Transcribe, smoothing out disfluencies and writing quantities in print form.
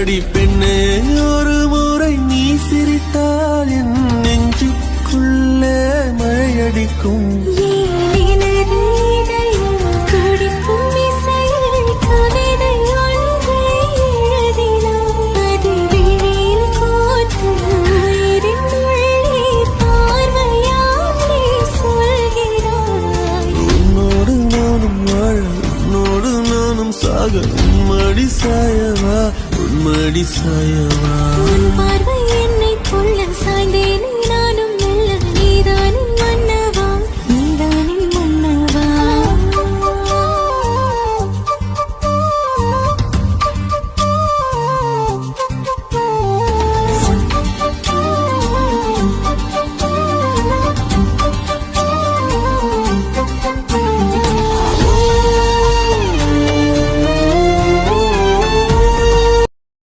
அடி பெண்ணே ஒரு முறை நீ சிரித்தால் என் நெஞ்சுக்குள்ளே மழையடிக்கும். சாக உன்மடி சாயவா, உன்மடி சாயவா.